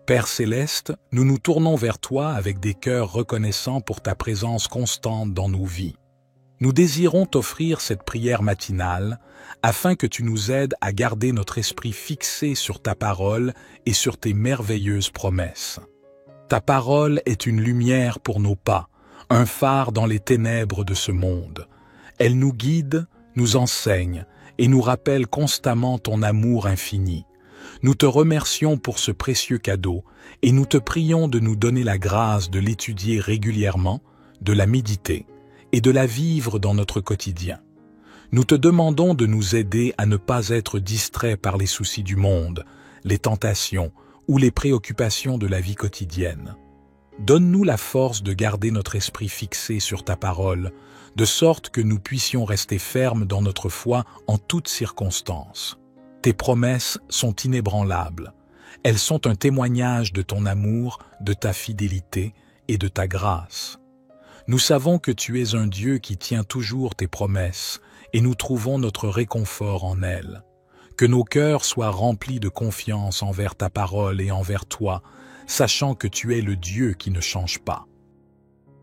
Père céleste, nous nous tournons vers toi avec des cœurs reconnaissants pour ta présence constante dans nos vies. Nous désirons t'offrir cette prière matinale afin que tu nous aides à garder notre esprit fixé sur ta parole et sur tes merveilleuses promesses. Ta parole est une lumière pour nos pas, un phare dans les ténèbres de ce monde. Elle nous guide, nous enseigne et nous rappelle constamment ton amour infini. Nous te remercions pour ce précieux cadeau et nous te prions de nous donner la grâce de l'étudier régulièrement, de la méditer et de la vivre dans notre quotidien. Nous te demandons de nous aider à ne pas être distraits par les soucis du monde, les tentations ou les préoccupations de la vie quotidienne. Donne-nous la force de garder notre esprit fixé sur ta parole, de sorte que nous puissions rester fermes dans notre foi en toutes circonstances. Tes promesses sont inébranlables. Elles sont un témoignage de ton amour, de ta fidélité et de ta grâce. Nous savons que tu es un Dieu qui tient toujours tes promesses et nous trouvons notre réconfort en elles. Que nos cœurs soient remplis de confiance envers ta parole et envers toi, sachant que tu es le Dieu qui ne change pas.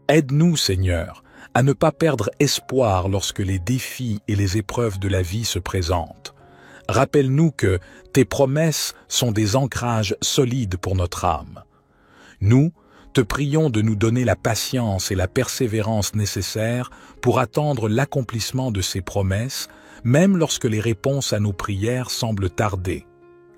Aide-nous, Seigneur, à ne pas perdre espoir lorsque les défis et les épreuves de la vie se présentent. Rappelle-nous que tes promesses sont des ancrages solides pour notre âme. Nous, te prions de nous donner la patience et la persévérance nécessaires pour attendre l'accomplissement de ces promesses, même lorsque les réponses à nos prières semblent tarder.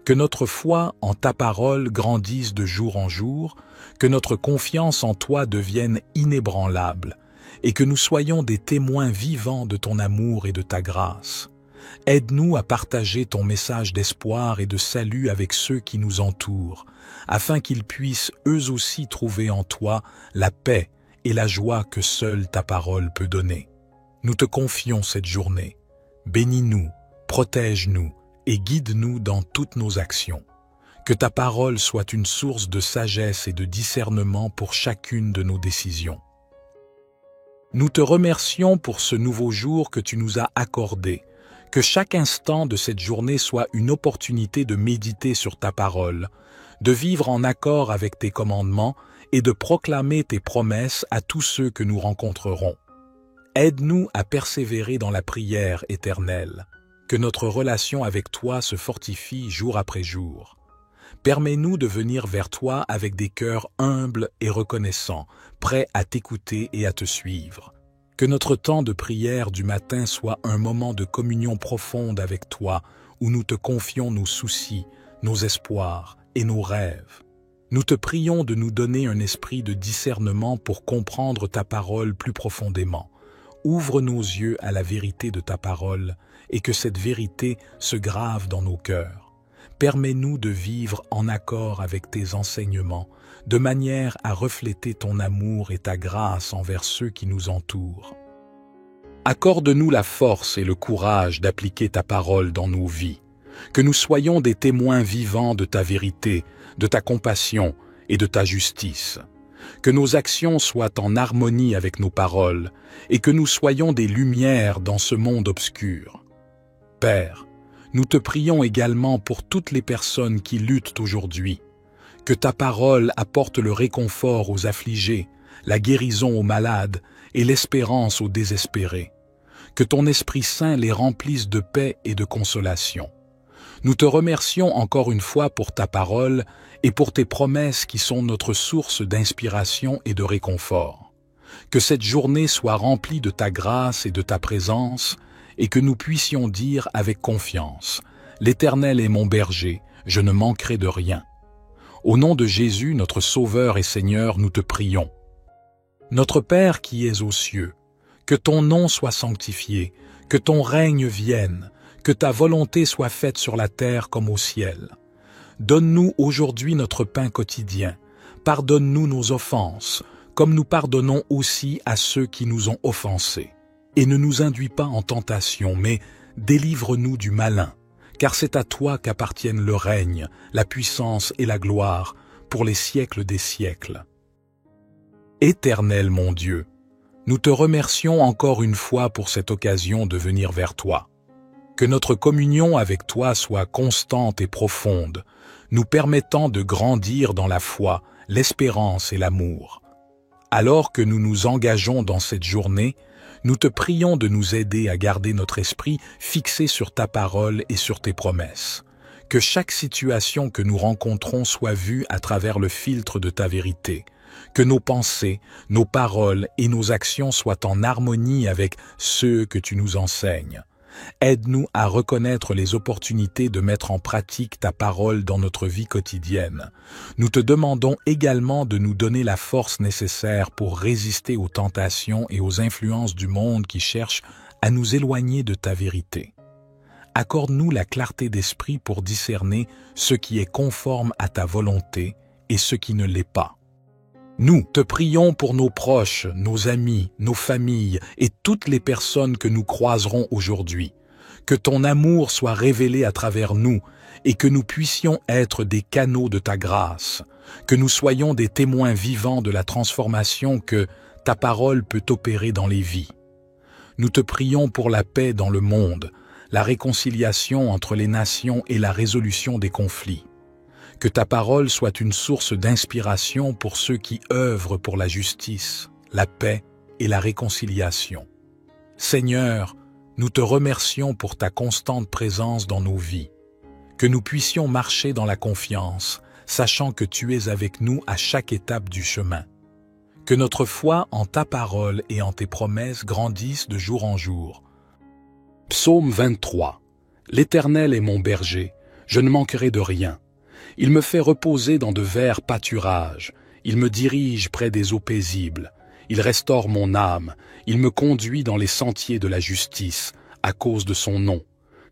Que notre foi en ta parole grandisse de jour en jour, que notre confiance en toi devienne inébranlable, et que nous soyons des témoins vivants de ton amour et de ta grâce. Aide-nous à partager ton message d'espoir et de salut avec ceux qui nous entourent, afin qu'ils puissent eux aussi trouver en toi la paix et la joie que seule ta parole peut donner. Nous te confions cette journée. Bénis-nous, protège-nous et guide-nous dans toutes nos actions. Que ta parole soit une source de sagesse et de discernement pour chacune de nos décisions. Nous te remercions pour ce nouveau jour que tu nous as accordé. Que chaque instant de cette journée soit une opportunité de méditer sur ta parole, de vivre en accord avec tes commandements et de proclamer tes promesses à tous ceux que nous rencontrerons. Aide-nous à persévérer dans la prière éternelle, que notre relation avec toi se fortifie jour après jour. Permets-nous de venir vers toi avec des cœurs humbles et reconnaissants, prêts à t'écouter et à te suivre. Que notre temps de prière du matin soit un moment de communion profonde avec toi, où nous te confions nos soucis, nos espoirs et nos rêves. Nous te prions de nous donner un esprit de discernement pour comprendre ta parole plus profondément. Ouvre nos yeux à la vérité de ta parole et que cette vérité se grave dans nos cœurs. Permets-nous de vivre en accord avec tes enseignements, de manière à refléter ton amour et ta grâce envers ceux qui nous entourent. Accorde-nous la force et le courage d'appliquer ta parole dans nos vies, que nous soyons des témoins vivants de ta vérité, de ta compassion et de ta justice. Que nos actions soient en harmonie avec nos paroles et que nous soyons des lumières dans ce monde obscur. Père, nous te prions également pour toutes les personnes qui luttent aujourd'hui. Que ta parole apporte le réconfort aux affligés, la guérison aux malades et l'espérance aux désespérés. Que ton Esprit Saint les remplisse de paix et de consolation. Nous te remercions encore une fois pour ta parole et pour tes promesses qui sont notre source d'inspiration et de réconfort. Que cette journée soit remplie de ta grâce et de ta présence et que nous puissions dire avec confiance « L'Éternel est mon berger, je ne manquerai de rien ». Au nom de Jésus, notre Sauveur et Seigneur, nous te prions. Notre Père qui es aux cieux, que ton nom soit sanctifié, que ton règne vienne, que ta volonté soit faite sur la terre comme au ciel. Donne-nous aujourd'hui notre pain quotidien. Pardonne-nous nos offenses, comme nous pardonnons aussi à ceux qui nous ont offensés. Et ne nous induis pas en tentation, mais délivre-nous du malin. Car c'est à toi qu'appartiennent le règne, la puissance et la gloire, pour les siècles des siècles. Éternel mon Dieu, nous te remercions encore une fois pour cette occasion de venir vers toi. Que notre communion avec toi soit constante et profonde, nous permettant de grandir dans la foi, l'espérance et l'amour. Alors que nous nous engageons dans cette journée, nous te prions de nous aider à garder notre esprit fixé sur ta parole et sur tes promesses. Que chaque situation que nous rencontrons soit vue à travers le filtre de ta vérité. Que nos pensées, nos paroles et nos actions soient en harmonie avec ceux que tu nous enseignes. Aide-nous à reconnaître les opportunités de mettre en pratique ta parole dans notre vie quotidienne. Nous te demandons également de nous donner la force nécessaire pour résister aux tentations et aux influences du monde qui cherchent à nous éloigner de ta vérité. Accorde-nous la clarté d'esprit pour discerner ce qui est conforme à ta volonté et ce qui ne l'est pas. Nous te prions pour nos proches, nos amis, nos familles et toutes les personnes que nous croiserons aujourd'hui. Que ton amour soit révélé à travers nous et que nous puissions être des canaux de ta grâce. Que nous soyons des témoins vivants de la transformation que ta parole peut opérer dans les vies. Nous te prions pour la paix dans le monde, la réconciliation entre les nations et la résolution des conflits. Que ta parole soit une source d'inspiration pour ceux qui œuvrent pour la justice, la paix et la réconciliation. Seigneur, nous te remercions pour ta constante présence dans nos vies. Que nous puissions marcher dans la confiance, sachant que tu es avec nous à chaque étape du chemin. Que notre foi en ta parole et en tes promesses grandisse de jour en jour. Psaume 23. L'Éternel est mon berger, je ne manquerai de rien. Il me fait reposer dans de verts pâturages, il me dirige près des eaux paisibles, il restaure mon âme, il me conduit dans les sentiers de la justice, à cause de son nom.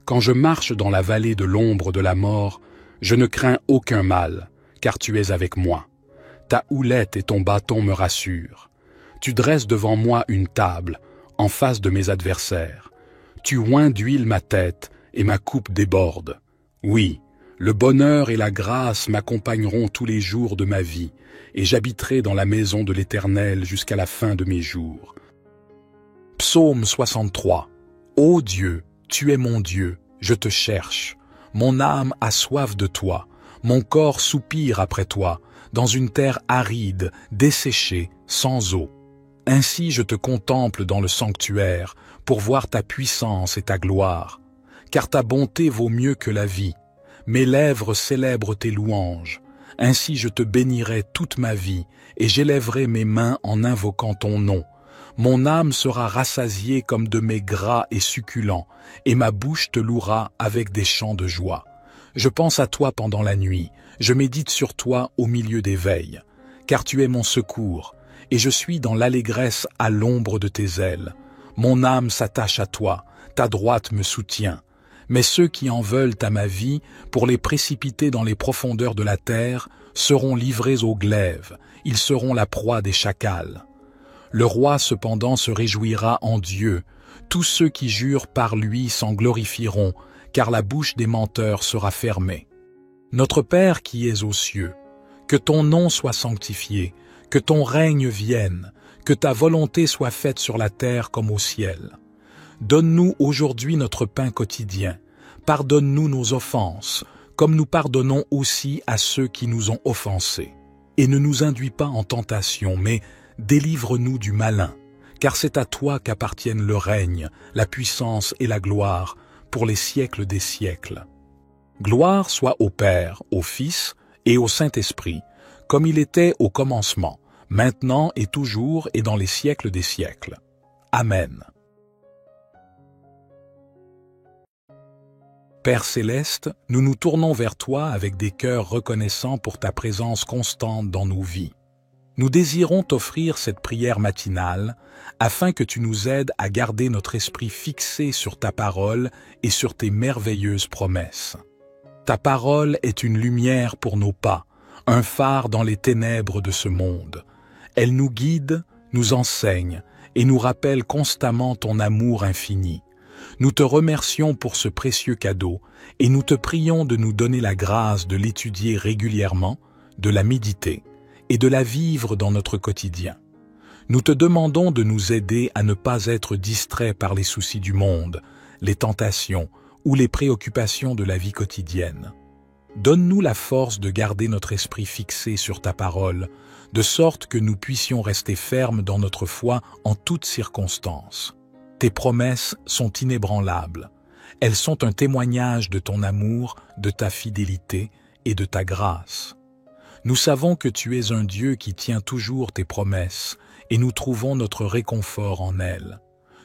Quand je marche dans la vallée de l'ombre de la mort, je ne crains aucun mal, car tu es avec moi. Ta houlette et ton bâton me rassurent. Tu dresses devant moi une table, en face de mes adversaires. Tu oins d'huile ma tête, et ma coupe déborde. Oui, le bonheur et la grâce m'accompagneront tous les jours de ma vie, et j'habiterai dans la maison de l'Éternel jusqu'à la fin de mes jours. Psaume 63. Ô Dieu, tu es mon Dieu, je te cherche. Mon âme a soif de toi, mon corps soupire après toi, dans une terre aride, desséchée, sans eau. Ainsi je te contemple dans le sanctuaire, pour voir ta puissance et ta gloire. Car ta bonté vaut mieux que la vie. Mes lèvres célèbrent tes louanges. Ainsi je te bénirai toute ma vie, et j'élèverai mes mains en invoquant ton nom. Mon âme sera rassasiée comme de mets gras et succulents, et ma bouche te louera avec des chants de joie. Je pense à toi pendant la nuit, je médite sur toi au milieu des veilles, car tu es mon secours, et je suis dans l'allégresse à l'ombre de tes ailes. Mon âme s'attache à toi, ta droite me soutient. Mais ceux qui en veulent à ma vie, pour les précipiter dans les profondeurs de la terre, seront livrés au glaive, ils seront la proie des chacals. Le roi cependant se réjouira en Dieu, tous ceux qui jurent par lui s'en glorifieront, car la bouche des menteurs sera fermée. Notre Père qui es aux cieux, que ton nom soit sanctifié, que ton règne vienne, que ta volonté soit faite sur la terre comme au ciel. Donne-nous aujourd'hui notre pain quotidien. Pardonne-nous nos offenses, comme nous pardonnons aussi à ceux qui nous ont offensés. Et ne nous induis pas en tentation, mais délivre-nous du malin, car c'est à toi qu'appartiennent le règne, la puissance et la gloire, pour les siècles des siècles. Gloire soit au Père, au Fils et au Saint-Esprit, comme il était au commencement, maintenant et toujours et dans les siècles des siècles. Amen. Père céleste, nous nous tournons vers toi avec des cœurs reconnaissants pour ta présence constante dans nos vies. Nous désirons t'offrir cette prière matinale afin que tu nous aides à garder notre esprit fixé sur ta parole et sur tes merveilleuses promesses. Ta parole est une lumière pour nos pas, un phare dans les ténèbres de ce monde. Elle nous guide, nous enseigne et nous rappelle constamment ton amour infini. Nous te remercions pour ce précieux cadeau et nous te prions de nous donner la grâce de l'étudier régulièrement, de la méditer et de la vivre dans notre quotidien. Nous te demandons de nous aider à ne pas être distraits par les soucis du monde, les tentations ou les préoccupations de la vie quotidienne. Donne-nous la force de garder notre esprit fixé sur ta parole, de sorte que nous puissions rester fermes dans notre foi en toutes circonstances. Tes promesses sont inébranlables. Elles sont un témoignage de ton amour, de ta fidélité et de ta grâce. Nous savons que tu es un Dieu qui tient toujours tes promesses, et nous trouvons notre réconfort en elles.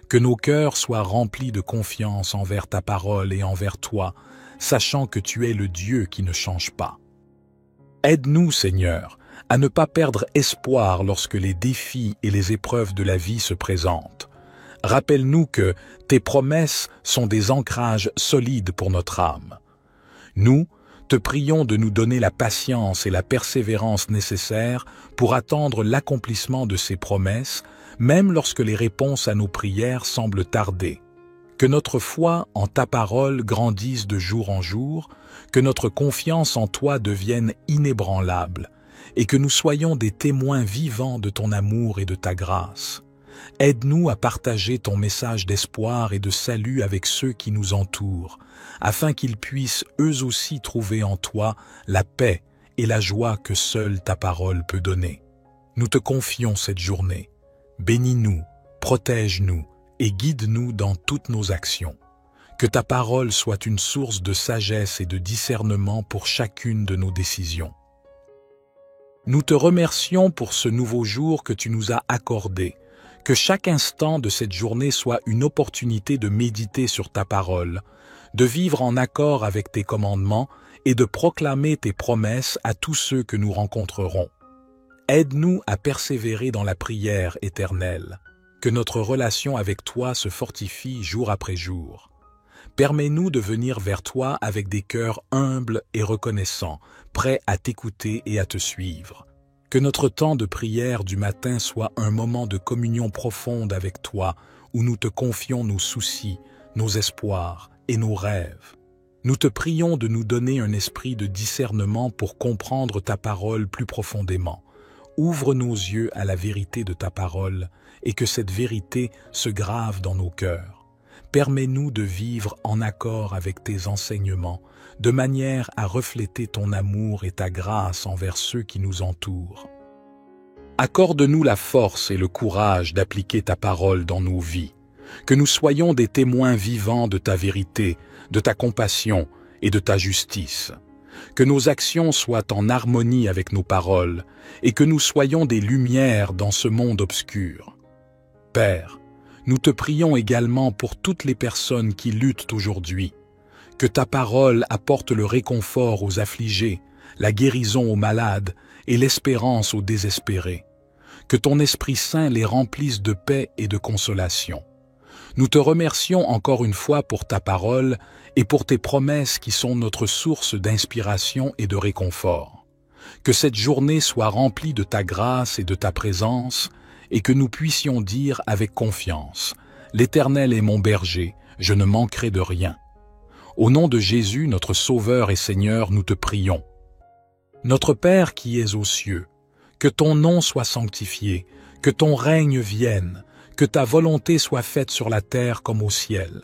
Que nos cœurs soient remplis de confiance envers ta parole et envers toi, sachant que tu es le Dieu qui ne change pas. Aide-nous, Seigneur, à ne pas perdre espoir lorsque les défis et les épreuves de la vie se présentent. Rappelle-nous que tes promesses sont des ancrages solides pour notre âme. Nous, te prions de nous donner la patience et la persévérance nécessaires pour attendre l'accomplissement de ces promesses, même lorsque les réponses à nos prières semblent tarder. Que notre foi en ta parole grandisse de jour en jour, que notre confiance en toi devienne inébranlable, et que nous soyons des témoins vivants de ton amour et de ta grâce. Aide-nous à partager ton message d'espoir et de salut avec ceux qui nous entourent, afin qu'ils puissent eux aussi trouver en toi la paix et la joie que seule ta parole peut donner. Nous te confions cette journée. Bénis-nous, protège-nous et guide-nous dans toutes nos actions. Que ta parole soit une source de sagesse et de discernement pour chacune de nos décisions. Nous te remercions pour ce nouveau jour que tu nous as accordé. Que chaque instant de cette journée soit une opportunité de méditer sur ta parole, de vivre en accord avec tes commandements et de proclamer tes promesses à tous ceux que nous rencontrerons. Aide-nous à persévérer dans la prière éternelle, que notre relation avec toi se fortifie jour après jour. Permets-nous de venir vers toi avec des cœurs humbles et reconnaissants, prêts à t'écouter et à te suivre. Que notre temps de prière du matin soit un moment de communion profonde avec toi, où nous te confions nos soucis, nos espoirs et nos rêves. Nous te prions de nous donner un esprit de discernement pour comprendre ta parole plus profondément. Ouvre nos yeux à la vérité de ta parole et que cette vérité se grave dans nos cœurs. Permets-nous de vivre en accord avec tes enseignements, de manière à refléter ton amour et ta grâce envers ceux qui nous entourent. Accorde-nous la force et le courage d'appliquer ta parole dans nos vies, que nous soyons des témoins vivants de ta vérité, de ta compassion et de ta justice. Que nos actions soient en harmonie avec nos paroles et que nous soyons des lumières dans ce monde obscur. Père, nous te prions également pour toutes les personnes qui luttent aujourd'hui. Que ta parole apporte le réconfort aux affligés, la guérison aux malades et l'espérance aux désespérés. Que ton Esprit Saint les remplisse de paix et de consolation. Nous te remercions encore une fois pour ta parole et pour tes promesses qui sont notre source d'inspiration et de réconfort. Que cette journée soit remplie de ta grâce et de ta présence et que nous puissions dire avec confiance « L'Éternel est mon berger, je ne manquerai de rien ». Au nom de Jésus, notre Sauveur et Seigneur, nous te prions. Notre Père qui es aux cieux, que ton nom soit sanctifié, que ton règne vienne, que ta volonté soit faite sur la terre comme au ciel.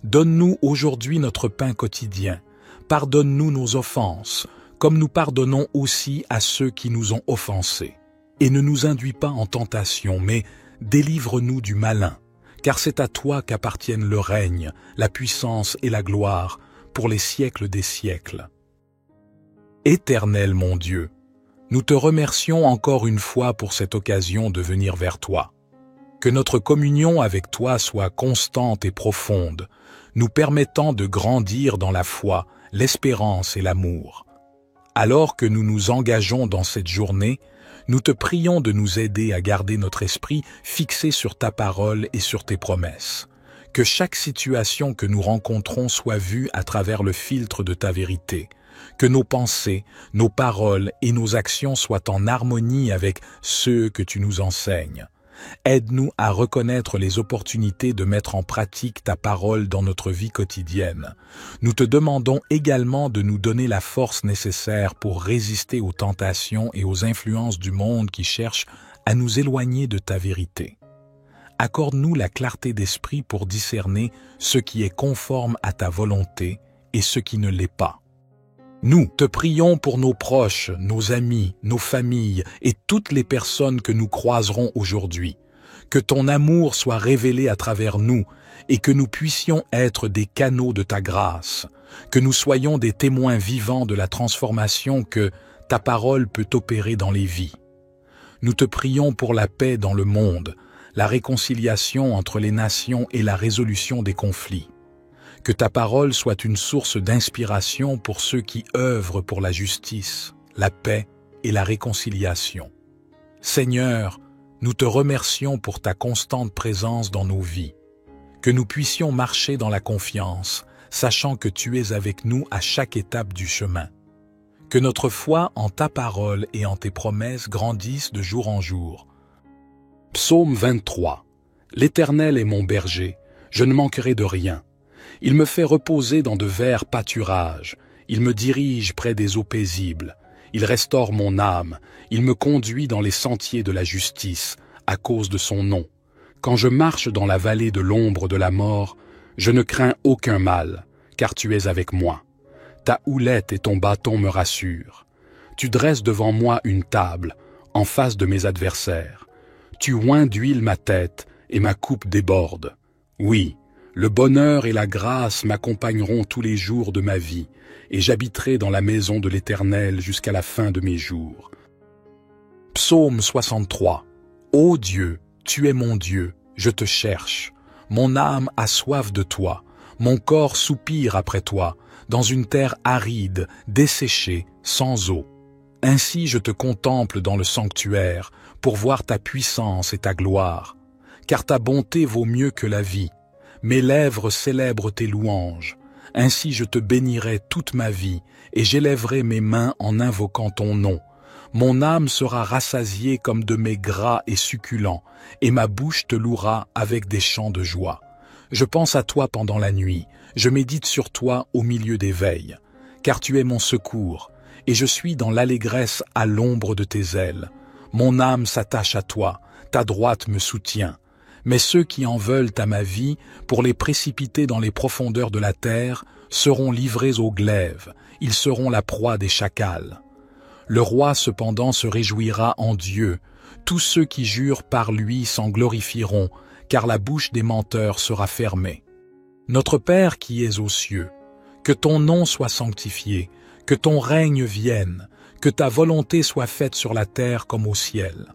Donne-nous aujourd'hui notre pain quotidien. Pardonne-nous nos offenses, comme nous pardonnons aussi à ceux qui nous ont offensés. Et ne nous induis pas en tentation, mais délivre-nous du malin. Car c'est à toi qu'appartiennent le règne, la puissance et la gloire, pour les siècles des siècles. Éternel mon Dieu, nous te remercions encore une fois pour cette occasion de venir vers toi. Que notre communion avec toi soit constante et profonde, nous permettant de grandir dans la foi, l'espérance et l'amour. Alors que nous nous engageons dans cette journée, nous te prions de nous aider à garder notre esprit fixé sur ta parole et sur tes promesses. Que chaque situation que nous rencontrons soit vue à travers le filtre de ta vérité. Que nos pensées, nos paroles et nos actions soient en harmonie avec ceux que tu nous enseignes. Aide-nous à reconnaître les opportunités de mettre en pratique ta parole dans notre vie quotidienne. Nous te demandons également de nous donner la force nécessaire pour résister aux tentations et aux influences du monde qui cherchent à nous éloigner de ta vérité. Accorde-nous la clarté d'esprit pour discerner ce qui est conforme à ta volonté et ce qui ne l'est pas. Nous te prions pour nos proches, nos amis, nos familles et toutes les personnes que nous croiserons aujourd'hui. Que ton amour soit révélé à travers nous et que nous puissions être des canaux de ta grâce, que nous soyons des témoins vivants de la transformation que ta parole peut opérer dans les vies. Nous te prions pour la paix dans le monde, la réconciliation entre les nations et la résolution des conflits. Que ta parole soit une source d'inspiration pour ceux qui œuvrent pour la justice, la paix et la réconciliation. Seigneur, nous te remercions pour ta constante présence dans nos vies. Que nous puissions marcher dans la confiance, sachant que tu es avec nous à chaque étape du chemin. Que notre foi en ta parole et en tes promesses grandisse de jour en jour. Psaume 23. L'Éternel est mon berger, je ne manquerai de rien. Il me fait reposer dans de verts pâturages, il me dirige près des eaux paisibles, il restaure mon âme, il me conduit dans les sentiers de la justice, à cause de son nom. Quand je marche dans la vallée de l'ombre de la mort, je ne crains aucun mal, car tu es avec moi. Ta houlette et ton bâton me rassurent. Tu dresses devant moi une table, en face de mes adversaires. Tu oins d'huile ma tête, et ma coupe déborde. Oui, le bonheur et la grâce m'accompagneront tous les jours de ma vie, et j'habiterai dans la maison de l'Éternel jusqu'à la fin de mes jours. Psaume 63. Ô Dieu, tu es mon Dieu, je te cherche. Mon âme a soif de toi, mon corps soupire après toi, dans une terre aride, desséchée, sans eau. Ainsi je te contemple dans le sanctuaire, pour voir ta puissance et ta gloire. Car ta bonté vaut mieux que la vie. Mes lèvres célèbrent tes louanges. Ainsi je te bénirai toute ma vie, et j'élèverai mes mains en invoquant ton nom. Mon âme sera rassasiée comme de mets gras et succulents, et ma bouche te louera avec des chants de joie. Je pense à toi pendant la nuit, je médite sur toi au milieu des veilles, car tu es mon secours, et je suis dans l'allégresse à l'ombre de tes ailes. Mon âme s'attache à toi, ta droite me soutient. Mais ceux qui en veulent à ma vie, pour les précipiter dans les profondeurs de la terre, seront livrés au glaive, ils seront la proie des chacals. Le roi cependant se réjouira en Dieu, tous ceux qui jurent par lui s'en glorifieront, car la bouche des menteurs sera fermée. Notre Père qui es aux cieux, que ton nom soit sanctifié, que ton règne vienne, que ta volonté soit faite sur la terre comme au ciel.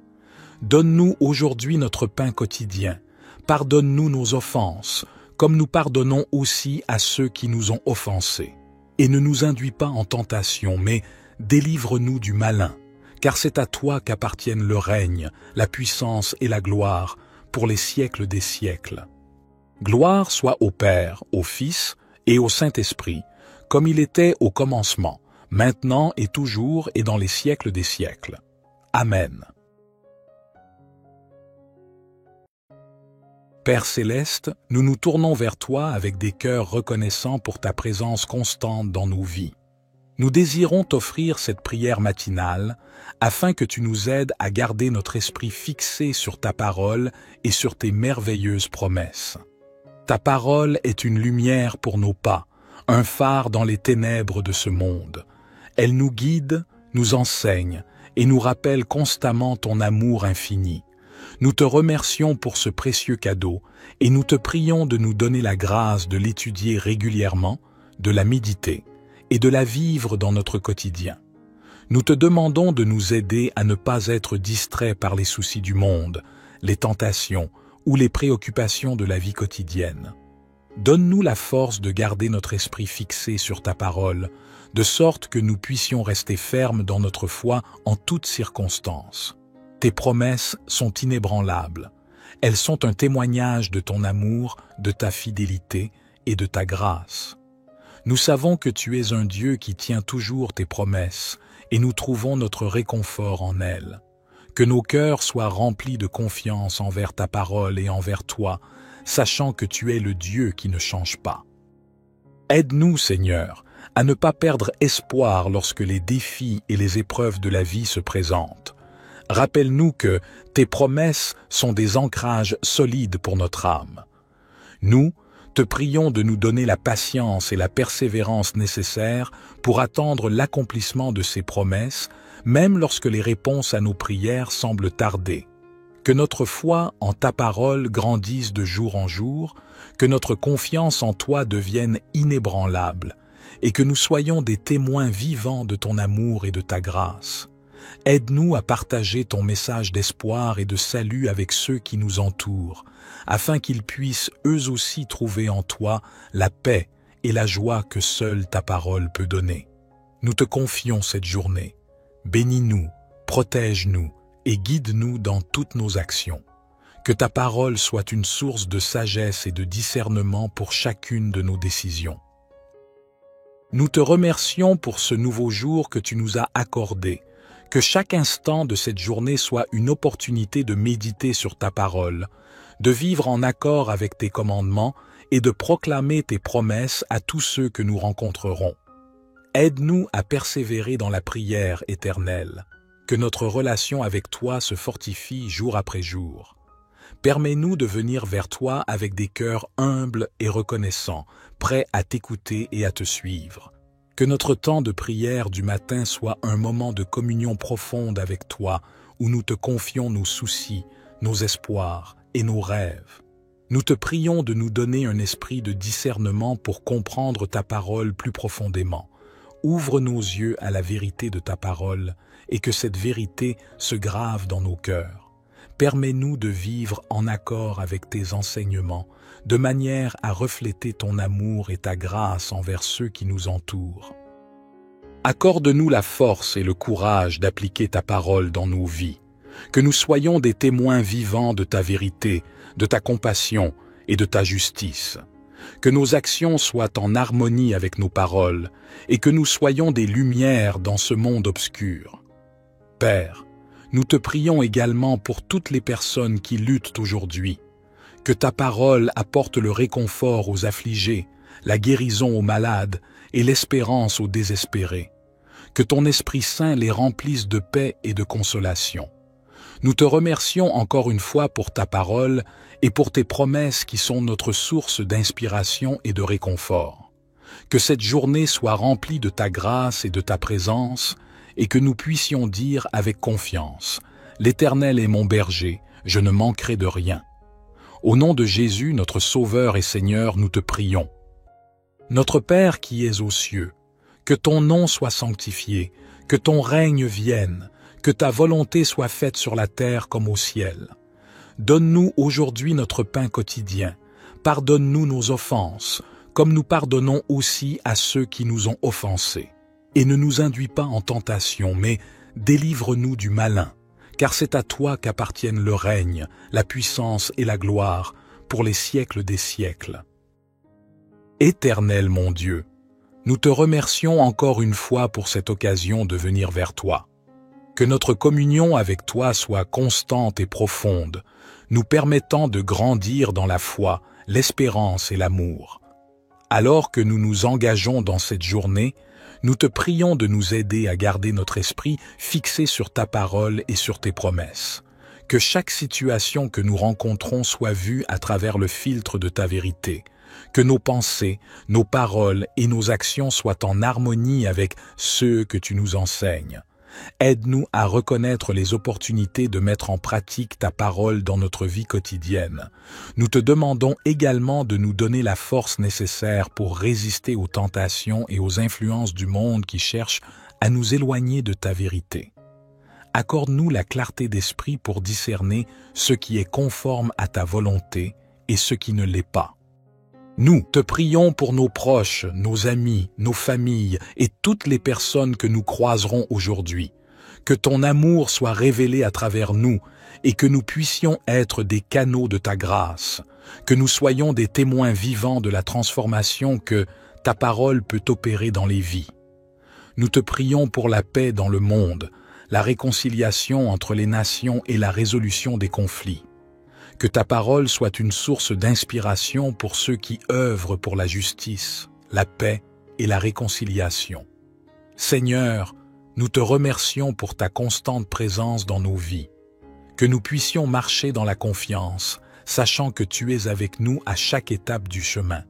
Donne-nous aujourd'hui notre pain quotidien. Pardonne-nous nos offenses, comme nous pardonnons aussi à ceux qui nous ont offensés. Et ne nous induis pas en tentation, mais délivre-nous du malin, car c'est à toi qu'appartiennent le règne, la puissance et la gloire, pour les siècles des siècles. Gloire soit au Père, au Fils et au Saint-Esprit, comme il était au commencement, maintenant et toujours et dans les siècles des siècles. Amen. Père céleste, nous nous tournons vers toi avec des cœurs reconnaissants pour ta présence constante dans nos vies. Nous désirons t'offrir cette prière matinale afin que tu nous aides à garder notre esprit fixé sur ta parole et sur tes merveilleuses promesses. Ta parole est une lumière pour nos pas, un phare dans les ténèbres de ce monde. Elle nous guide, nous enseigne et nous rappelle constamment ton amour infini. Nous te remercions pour ce précieux cadeau et nous te prions de nous donner la grâce de l'étudier régulièrement, de la méditer et de la vivre dans notre quotidien. Nous te demandons de nous aider à ne pas être distraits par les soucis du monde, les tentations ou les préoccupations de la vie quotidienne. Donne-nous la force de garder notre esprit fixé sur ta parole, de sorte que nous puissions rester fermes dans notre foi en toutes circonstances. Tes promesses sont inébranlables. Elles sont un témoignage de ton amour, de ta fidélité et de ta grâce. Nous savons que tu es un Dieu qui tient toujours tes promesses et nous trouvons notre réconfort en elles. Que nos cœurs soient remplis de confiance envers ta parole et envers toi, sachant que tu es le Dieu qui ne change pas. Aide-nous, Seigneur, à ne pas perdre espoir lorsque les défis et les épreuves de la vie se présentent. Rappelle-nous que tes promesses sont des ancrages solides pour notre âme. Nous, Te prions de nous donner la patience et la persévérance nécessaires pour attendre l'accomplissement de ces promesses, même lorsque les réponses à nos prières semblent tarder. Que notre foi en ta parole grandisse de jour en jour, que notre confiance en toi devienne inébranlable, et que nous soyons des témoins vivants de ton amour et de ta grâce. Aide-nous à partager ton message d'espoir et de salut avec ceux qui nous entourent, afin qu'ils puissent eux aussi trouver en toi la paix et la joie que seule ta parole peut donner. Nous te confions cette journée. Bénis-nous, protège-nous et guide-nous dans toutes nos actions. Que ta parole soit une source de sagesse et de discernement pour chacune de nos décisions. Nous te remercions pour ce nouveau jour que tu nous as accordé. Que chaque instant de cette journée soit une opportunité de méditer sur ta parole, de vivre en accord avec tes commandements et de proclamer tes promesses à tous ceux que nous rencontrerons. Aide-nous à persévérer dans la prière éternelle, que notre relation avec toi se fortifie jour après jour. Permets-nous de venir vers toi avec des cœurs humbles et reconnaissants, prêts à t'écouter et à te suivre. Que notre temps de prière du matin soit un moment de communion profonde avec toi, où nous te confions nos soucis, nos espoirs et nos rêves. Nous te prions de nous donner un esprit de discernement pour comprendre ta parole plus profondément. Ouvre nos yeux à la vérité de ta parole et que cette vérité se grave dans nos cœurs. Permets-nous de vivre en accord avec tes enseignements, de manière à refléter ton amour et ta grâce envers ceux qui nous entourent. Accorde-nous la force et le courage d'appliquer ta parole dans nos vies, que nous soyons des témoins vivants de ta vérité, de ta compassion et de ta justice. Que nos actions soient en harmonie avec nos paroles et que nous soyons des lumières dans ce monde obscur. Père, nous te prions également pour toutes les personnes qui luttent aujourd'hui. Que ta parole apporte le réconfort aux affligés, la guérison aux malades et l'espérance aux désespérés. Que ton Esprit Saint les remplisse de paix et de consolation. Nous te remercions encore une fois pour ta parole et pour tes promesses qui sont notre source d'inspiration et de réconfort. Que cette journée soit remplie de ta grâce et de ta présence et que nous puissions dire avec confiance « L'Éternel est mon berger, je ne manquerai de rien ». Au nom de Jésus, notre Sauveur et Seigneur, nous te prions. Notre Père qui es aux cieux, que ton nom soit sanctifié, que ton règne vienne, que ta volonté soit faite sur la terre comme au ciel. Donne-nous aujourd'hui notre pain quotidien. Pardonne-nous nos offenses, comme nous pardonnons aussi à ceux qui nous ont offensés. Et ne nous induis pas en tentation, mais délivre-nous du malin. Car c'est à toi qu'appartiennent le règne, la puissance et la gloire, pour les siècles des siècles. Éternel mon Dieu, nous te remercions encore une fois pour cette occasion de venir vers toi. Que notre communion avec toi soit constante et profonde, nous permettant de grandir dans la foi, l'espérance et l'amour. Alors que nous nous engageons dans cette journée, nous te prions de nous aider à garder notre esprit fixé sur ta parole et sur tes promesses. Que chaque situation que nous rencontrons soit vue à travers le filtre de ta vérité. Que nos pensées, nos paroles et nos actions soient en harmonie avec ceux que tu nous enseignes. Aide-nous à reconnaître les opportunités de mettre en pratique ta parole dans notre vie quotidienne. Nous te demandons également de nous donner la force nécessaire pour résister aux tentations et aux influences du monde qui cherchent à nous éloigner de ta vérité. Accorde-nous la clarté d'esprit pour discerner ce qui est conforme à ta volonté et ce qui ne l'est pas. Nous te prions pour nos proches, nos amis, nos familles et toutes les personnes que nous croiserons aujourd'hui. Que ton amour soit révélé à travers nous et que nous puissions être des canaux de ta grâce. Que nous soyons des témoins vivants de la transformation que ta parole peut opérer dans les vies. Nous te prions pour la paix dans le monde, la réconciliation entre les nations et la résolution des conflits. Que ta parole soit une source d'inspiration pour ceux qui œuvrent pour la justice, la paix et la réconciliation. Seigneur, nous te remercions pour ta constante présence dans nos vies. Que nous puissions marcher dans la confiance, sachant que tu es avec nous à chaque étape du chemin.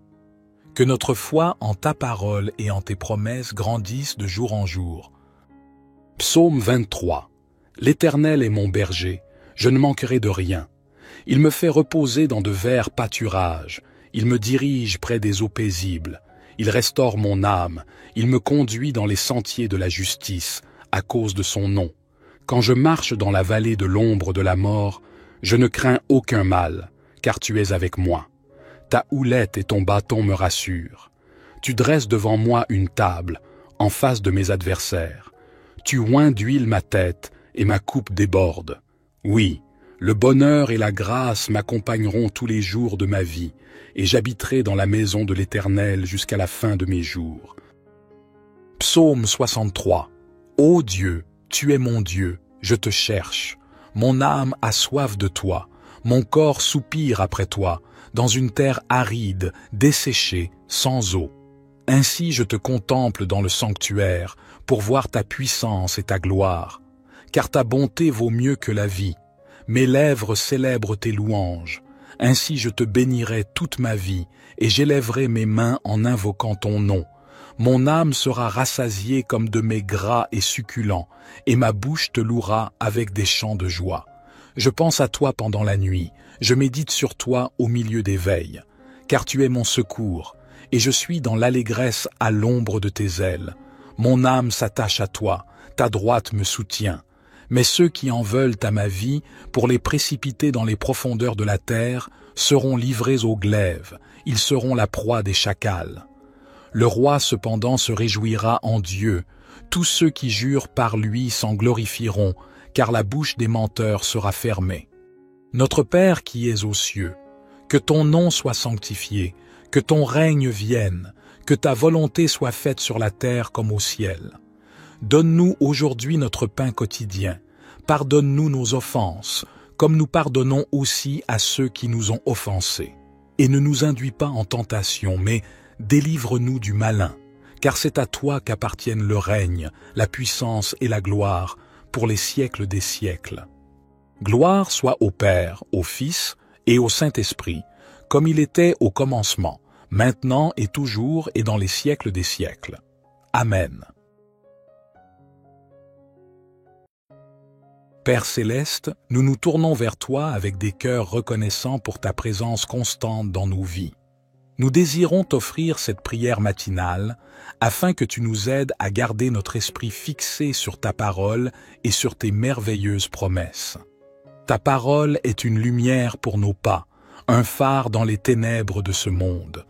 Que notre foi en ta parole et en tes promesses grandisse de jour en jour. Psaume 23. L'Éternel est mon berger, je ne manquerai de rien. Il me fait reposer dans de verts pâturages, il me dirige près des eaux paisibles, il restaure mon âme, il me conduit dans les sentiers de la justice, à cause de son nom. Quand je marche dans la vallée de l'ombre de la mort, je ne crains aucun mal, car tu es avec moi. Ta houlette et ton bâton me rassurent. Tu dresses devant moi une table, en face de mes adversaires. Tu oins d'huile ma tête, et ma coupe déborde. Oui, le bonheur et la grâce m'accompagneront tous les jours de ma vie, et j'habiterai dans la maison de l'Éternel jusqu'à la fin de mes jours. Psaume 63. Ô Dieu, tu es mon Dieu, je te cherche. Mon âme a soif de toi, mon corps soupire après toi, dans une terre aride, desséchée, sans eau. Ainsi je te contemple dans le sanctuaire, pour voir ta puissance et ta gloire. Car ta bonté vaut mieux que la vie. Mes lèvres célèbrent tes louanges. Ainsi je te bénirai toute ma vie, et j'élèverai mes mains en invoquant ton nom. Mon âme sera rassasiée comme de mets gras et succulents, et ma bouche te louera avec des chants de joie. Je pense à toi pendant la nuit, je médite sur toi au milieu des veilles, car tu es mon secours, et je suis dans l'allégresse à l'ombre de tes ailes. Mon âme s'attache à toi, ta droite me soutient. Mais ceux qui en veulent à ma vie, pour les précipiter dans les profondeurs de la terre, seront livrés au glaive, ils seront la proie des chacals. Le roi cependant se réjouira en Dieu, tous ceux qui jurent par lui s'en glorifieront, car la bouche des menteurs sera fermée. Notre Père qui es aux cieux, que ton nom soit sanctifié, que ton règne vienne, que ta volonté soit faite sur la terre comme au ciel. Donne-nous aujourd'hui notre pain quotidien. Pardonne-nous nos offenses, comme nous pardonnons aussi à ceux qui nous ont offensés. Et ne nous induis pas en tentation, mais délivre-nous du malin, car c'est à toi qu'appartiennent le règne, la puissance et la gloire, pour les siècles des siècles. Gloire soit au Père, au Fils et au Saint-Esprit, comme il était au commencement, maintenant et toujours et dans les siècles des siècles. Amen. Père céleste, nous nous tournons vers toi avec des cœurs reconnaissants pour ta présence constante dans nos vies. Nous désirons t'offrir cette prière matinale afin que tu nous aides à garder notre esprit fixé sur ta parole et sur tes merveilleuses promesses. Ta parole est une lumière pour nos pas, un phare dans les ténèbres de ce monde.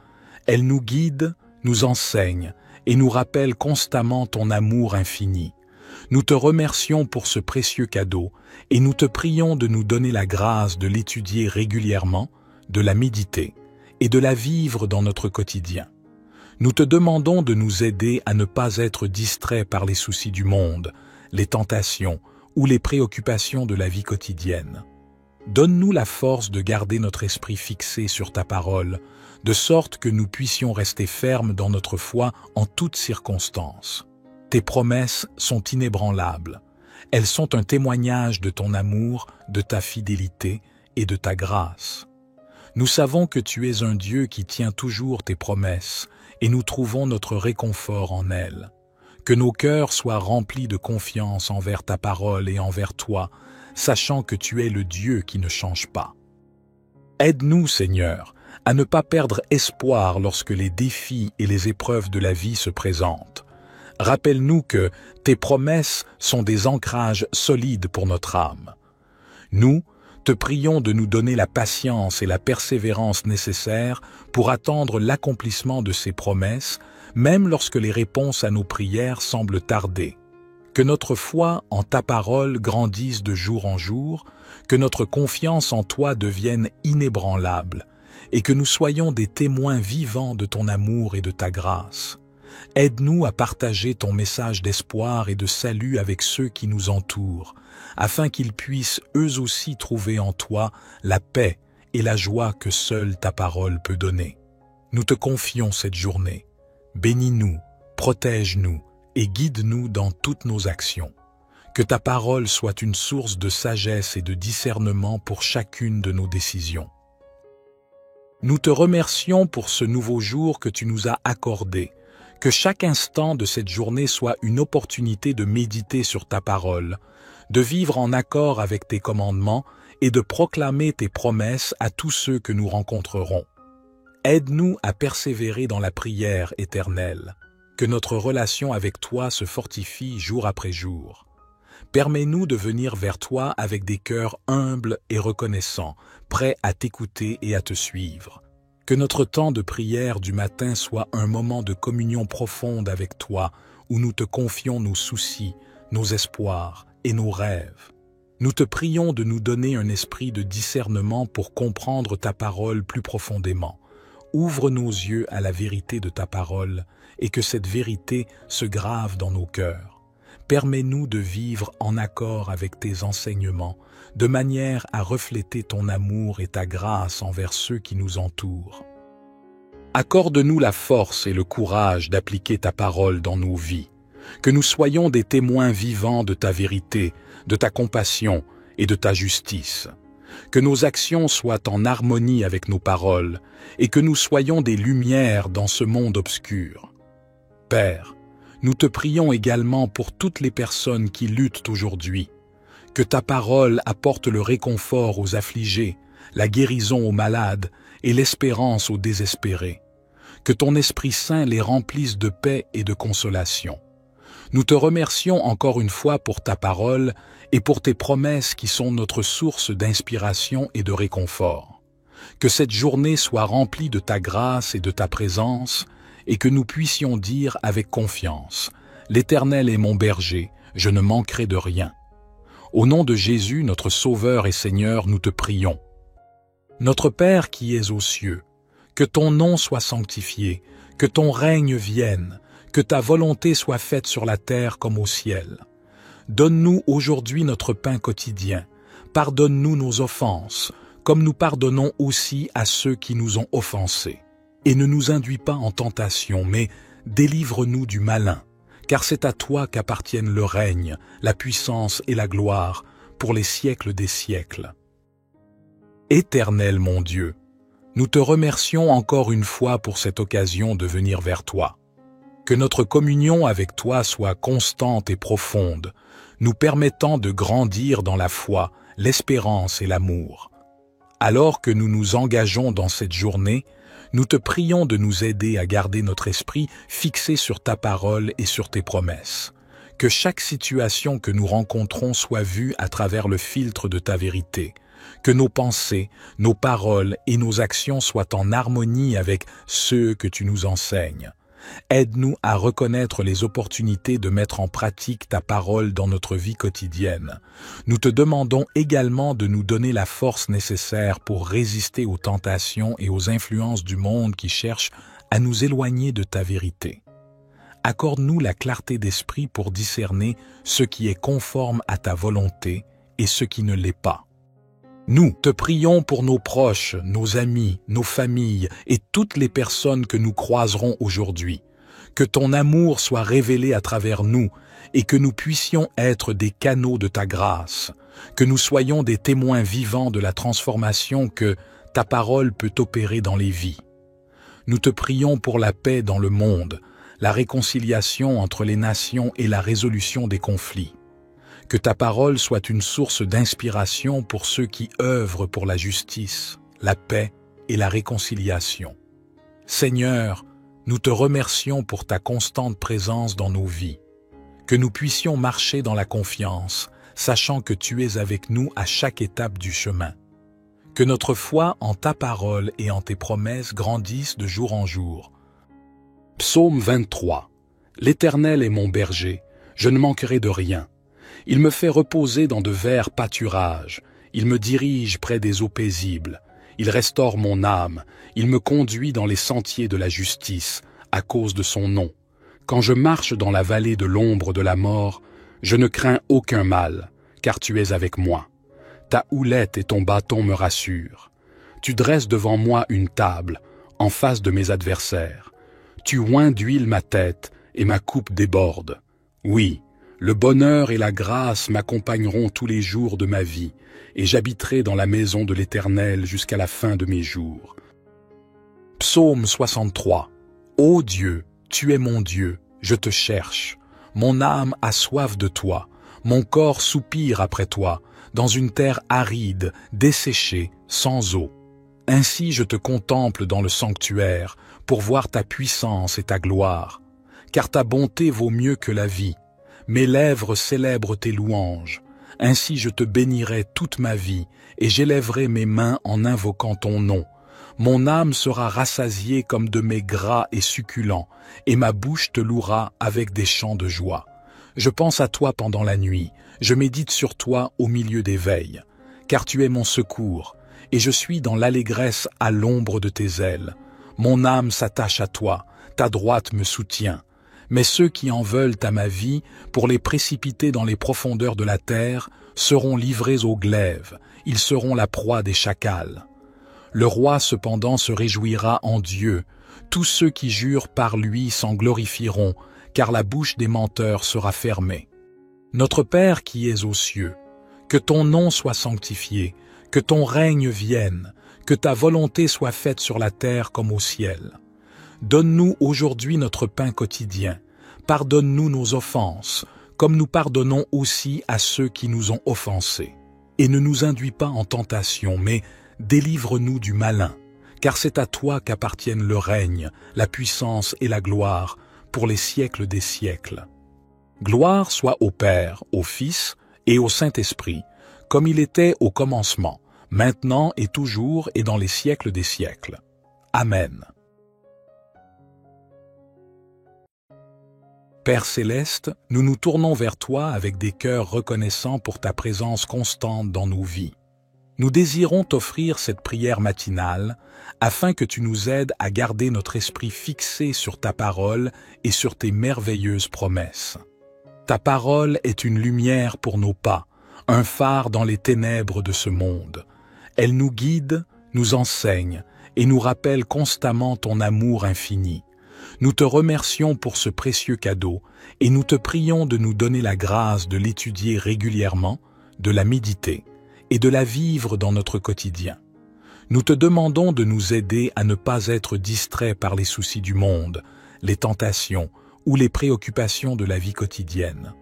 Elle nous guide, nous enseigne et nous rappelle constamment ton amour infini. Nous te remercions pour ce précieux cadeau et nous te prions de nous donner la grâce de l'étudier régulièrement, de la méditer et de la vivre dans notre quotidien. Nous te demandons de nous aider à ne pas être distraits par les soucis du monde, les tentations ou les préoccupations de la vie quotidienne. Donne-nous la force de garder notre esprit fixé sur ta parole, de sorte que nous puissions rester fermes dans notre foi en toutes circonstances. Tes promesses sont inébranlables. Elles sont un témoignage de ton amour, de ta fidélité et de ta grâce. Nous savons que tu es un Dieu qui tient toujours tes promesses et nous trouvons notre réconfort en elles. Que nos cœurs soient remplis de confiance envers ta parole et envers toi, sachant que tu es le Dieu qui ne change pas. Aide-nous, Seigneur, à ne pas perdre espoir lorsque les défis et les épreuves de la vie se présentent. Rappelle-nous que tes promesses sont des ancrages solides pour notre âme. Nous, te prions de nous donner la patience et la persévérance nécessaires pour attendre l'accomplissement de ces promesses, même lorsque les réponses à nos prières semblent tarder. Que notre foi en ta parole grandisse de jour en jour, que notre confiance en toi devienne inébranlable, et que nous soyons des témoins vivants de ton amour et de ta grâce. Aide-nous à partager ton message d'espoir et de salut avec ceux qui nous entourent, afin qu'ils puissent eux aussi trouver en toi la paix et la joie que seule ta parole peut donner. Nous te confions cette journée. Bénis-nous, protège-nous et guide-nous dans toutes nos actions. Que ta parole soit une source de sagesse et de discernement pour chacune de nos décisions. Nous te remercions pour ce nouveau jour que tu nous as accordé. Que chaque instant de cette journée soit une opportunité de méditer sur ta parole, de vivre en accord avec tes commandements et de proclamer tes promesses à tous ceux que nous rencontrerons. Aide-nous à persévérer dans la prière éternelle, que notre relation avec toi se fortifie jour après jour. Permets-nous de venir vers toi avec des cœurs humbles et reconnaissants, prêts à t'écouter et à te suivre. Que notre temps de prière du matin soit un moment de communion profonde avec toi, où nous te confions nos soucis, nos espoirs et nos rêves. Nous te prions de nous donner un esprit de discernement pour comprendre ta parole plus profondément. Ouvre nos yeux à la vérité de ta parole et que cette vérité se grave dans nos cœurs. Permets-nous de vivre en accord avec tes enseignements, de manière à refléter ton amour et ta grâce envers ceux qui nous entourent. Accorde-nous la force et le courage d'appliquer ta parole dans nos vies, que nous soyons des témoins vivants de ta vérité, de ta compassion et de ta justice. Que nos actions soient en harmonie avec nos paroles et que nous soyons des lumières dans ce monde obscur. Père, nous te prions également pour toutes les personnes qui luttent aujourd'hui. Que ta parole apporte le réconfort aux affligés, la guérison aux malades et l'espérance aux désespérés. Que ton Esprit Saint les remplisse de paix et de consolation. Nous te remercions encore une fois pour ta parole et pour tes promesses qui sont notre source d'inspiration et de réconfort. Que cette journée soit remplie de ta grâce et de ta présence et que nous puissions dire avec confiance « L'Éternel est mon berger, je ne manquerai de rien ». Au nom de Jésus, notre Sauveur et Seigneur, nous te prions. Notre Père qui es aux cieux, que ton nom soit sanctifié, que ton règne vienne, que ta volonté soit faite sur la terre comme au ciel. Donne-nous aujourd'hui notre pain quotidien. Pardonne-nous nos offenses, comme nous pardonnons aussi à ceux qui nous ont offensés. Et ne nous induis pas en tentation, mais délivre-nous du malin, car c'est à toi qu'appartiennent le règne, la puissance et la gloire, pour les siècles des siècles. Éternel mon Dieu, nous te remercions encore une fois pour cette occasion de venir vers toi. Que notre communion avec toi soit constante et profonde, nous permettant de grandir dans la foi, l'espérance et l'amour. Alors que nous nous engageons dans cette journée, nous te prions de nous aider à garder notre esprit fixé sur ta parole et sur tes promesses. Que chaque situation que nous rencontrons soit vue à travers le filtre de ta vérité. Que nos pensées, nos paroles et nos actions soient en harmonie avec ceux que tu nous enseignes. Aide-nous à reconnaître les opportunités de mettre en pratique ta parole dans notre vie quotidienne. Nous te demandons également de nous donner la force nécessaire pour résister aux tentations et aux influences du monde qui cherchent à nous éloigner de ta vérité. Accorde-nous la clarté d'esprit pour discerner ce qui est conforme à ta volonté et ce qui ne l'est pas. Nous te prions pour nos proches, nos amis, nos familles et toutes les personnes que nous croiserons aujourd'hui. Que ton amour soit révélé à travers nous et que nous puissions être des canaux de ta grâce. Que nous soyons des témoins vivants de la transformation que ta parole peut opérer dans les vies. Nous te prions pour la paix dans le monde, la réconciliation entre les nations et la résolution des conflits. Que ta parole soit une source d'inspiration pour ceux qui œuvrent pour la justice, la paix et la réconciliation. Seigneur, nous te remercions pour ta constante présence dans nos vies. Que nous puissions marcher dans la confiance, sachant que tu es avec nous à chaque étape du chemin. Que notre foi en ta parole et en tes promesses grandisse de jour en jour. Psaume 23. L'Éternel est mon berger, je ne manquerai de rien. Il me fait reposer dans de verts pâturages, il me dirige près des eaux paisibles, il restaure mon âme, il me conduit dans les sentiers de la justice, à cause de son nom. Quand je marche dans la vallée de l'ombre de la mort, je ne crains aucun mal, car tu es avec moi. Ta houlette et ton bâton me rassurent. Tu dresses devant moi une table, en face de mes adversaires. Tu oins d'huile ma tête, et ma coupe déborde. Oui, le bonheur et la grâce m'accompagneront tous les jours de ma vie, et j'habiterai dans la maison de l'Éternel jusqu'à la fin de mes jours. Psaume 63. Ô Dieu, tu es mon Dieu, je te cherche. Mon âme a soif de toi, mon corps soupire après toi, dans une terre aride, desséchée, sans eau. Ainsi je te contemple dans le sanctuaire, pour voir ta puissance et ta gloire. Car ta bonté vaut mieux que la vie. Mes lèvres célèbrent tes louanges. Ainsi je te bénirai toute ma vie, et j'élèverai mes mains en invoquant ton nom. Mon âme sera rassasiée comme de mets gras et succulents, et ma bouche te louera avec des chants de joie. Je pense à toi pendant la nuit, je médite sur toi au milieu des veilles, car tu es mon secours, et je suis dans l'allégresse à l'ombre de tes ailes. Mon âme s'attache à toi, ta droite me soutient. Mais ceux qui en veulent à ma vie, pour les précipiter dans les profondeurs de la terre, seront livrés au glaive, ils seront la proie des chacals. Le roi cependant se réjouira en Dieu, tous ceux qui jurent par lui s'en glorifieront, car la bouche des menteurs sera fermée. Notre Père qui es aux cieux, que ton nom soit sanctifié, que ton règne vienne, que ta volonté soit faite sur la terre comme au ciel. Donne-nous aujourd'hui notre pain quotidien. Pardonne-nous nos offenses, comme nous pardonnons aussi à ceux qui nous ont offensés. Et ne nous induis pas en tentation, mais délivre-nous du malin, car c'est à toi qu'appartiennent le règne, la puissance et la gloire, pour les siècles des siècles. Gloire soit au Père, au Fils et au Saint-Esprit, comme il était au commencement, maintenant et toujours et dans les siècles des siècles. Amen. Père céleste, nous nous tournons vers toi avec des cœurs reconnaissants pour ta présence constante dans nos vies. Nous désirons t'offrir cette prière matinale afin que tu nous aides à garder notre esprit fixé sur ta parole et sur tes merveilleuses promesses. Ta parole est une lumière pour nos pas, un phare dans les ténèbres de ce monde. Elle nous guide, nous enseigne et nous rappelle constamment ton amour infini. Nous te remercions pour ce précieux cadeau et nous te prions de nous donner la grâce de l'étudier régulièrement, de la méditer et de la vivre dans notre quotidien. Nous te demandons de nous aider à ne pas être distraits par les soucis du monde, les tentations ou les préoccupations de la vie quotidienne.